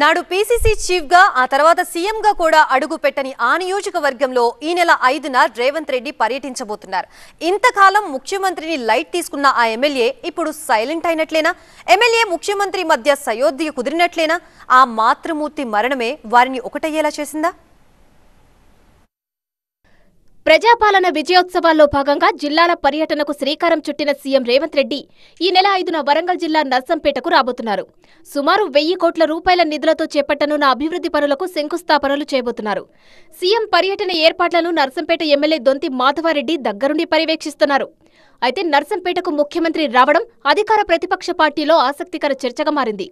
నాడు PCC chief గా ఆ తర్వాత సీఎం గా కూడా అడుగు పెట్టని ఆ నియోజకవర్గంలో ఈ నెల 5న రేవంత్ రెడ్డి పర్యటించబోతున్నారు. ఇంతకాలం ముఖ్యమంత్రిని లైట్ తీసుకున్న ఆ ఎమ్మెల్యే ఇప్పుడు సైలెంట్ అయినట్లేనా? ఎమ్మెల్యే ముఖ్యమంత్రి మధ్య సయోధ్య కుదిరినట్లేనా? ఆ మాతృమూర్తి మరణమే వారిని ఒకటయ్యేలా చేసిందా? ప్రజాపాలన విజయోత్సవాల్లో భాగంగా జిల్లాల పర్యటనకు శ్రీకారం చుట్టిన సీఎం రేవంత్ రెడ్డి ఈ నెల 5న వరంగల్ జిల్లా నర్సంపేటకు రాబోతున్నారు. సుమారు 1000 కోట్ల రూపాయల నిధులతో చేపట్టనున్న అభివృద్ధి పనులకు శంకుస్థాపనలు చేయబోతున్నారు. సీఎం పర్యటన ఏర్పాట్లను నర్సంపేట ఎమ్మెల్యే దొంతి మాధవారెడ్డి దగ్గరుండి పర్యవేక్షిస్తున్నారు. అయితే నర్సంపేటకు ముఖ్యమంత్రి రావడం అధికార ప్రతిపక్ష పార్టీలో ఆసక్తికర చర్చగా మారింది.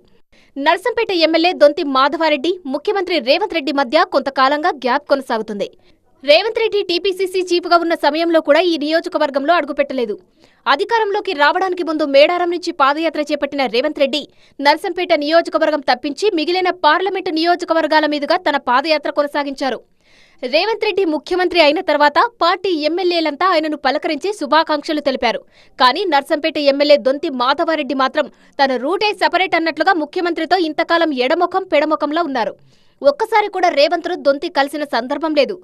నర్సంపేట ఎమ్మెల్యే దొంతి మాధవారెడ్డి ముఖ్యమంత్రి రేవంత్ రెడ్డి మధ్య కొంతకాలంగా గ్యాప్ కొనసాగుతుంది. రేవంత్ రెడ్డి టీపీసీసీ చీఫ్గా ఉన్న సమయంలో కూడా ఈ నియోజకవర్గంలో అడుగుపెట్టలేదు. అధికారంలోకి రావడానికి ముందు మేడారం నుంచి పాదయాత్ర చేపట్టిన రేవంత్ రెడ్డి నర్సంపేట నియోజకవర్గం తప్పించి మిగిలిన పార్లమెంటు నియోజకవర్గాల మీదుగా తన పాదయాత్ర కొనసాగించారు. రేవంత్ రెడ్డి ముఖ్యమంత్రి అయిన తర్వాత పార్టీ ఎమ్మెల్యేలంతా ఆయనను పలకరించి శుభాకాంక్షలు తెలిపారు. కానీ నర్సంపేట ఎమ్మెల్యే దొంతి మాధవారెడ్డి మాత్రం తన రూటే సెపరేట్ అన్నట్లుగా ముఖ్యమంత్రితో ఇంతకాలం ఎడముఖం పెడముఖంలో ఉన్నారు. ఒక్కసారి కూడా రేవంత్ను దొంతి కలిసిన సందర్భం లేదు.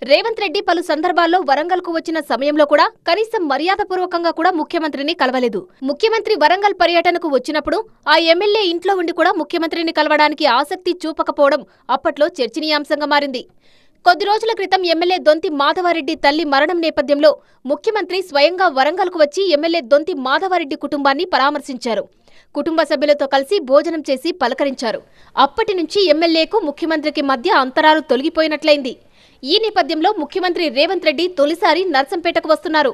రేవంత్ రెడ్డి పలు సందర్భాల్లో వరంగల్కు వచ్చిన సమయంలో కూడా కనీసం మర్యాదపూర్వకంగా కూడా ముఖ్యమంత్రిని కలవలేదు. ముఖ్యమంత్రి వరంగల్ పర్యటనకు వచ్చినప్పుడు ఆ ఎమ్మెల్యే ఇంట్లో ఉండి కూడా ముఖ్యమంత్రిని కలవడానికి ఆసక్తి చూపకపోవడం అప్పట్లో చర్చనీయాంశంగా మారింది. కొద్ది రోజుల క్రితం ఎమ్మెల్యే దొంతి మాధవారెడ్డి తల్లి మరణం నేపథ్యంలో ముఖ్యమంత్రి స్వయంగా వరంగల్కు వచ్చి ఎమ్మెల్యే దొంతి మాధవారెడ్డి కుటుంబాన్ని పరామర్శించారు. కుటుంబ సభ్యులతో కలిసి భోజనం చేసి పలకరించారు. అప్పటి నుంచి ఎమ్మెల్యేకు ముఖ్యమంత్రికి మధ్య అంతరాలు తొలగిపోయినట్లయింది. ఈ నేపథ్యంలో ముఖ్యమంత్రి రేవంత్ రెడ్డి తొలిసారి నర్సంపేటకు వస్తున్నారు.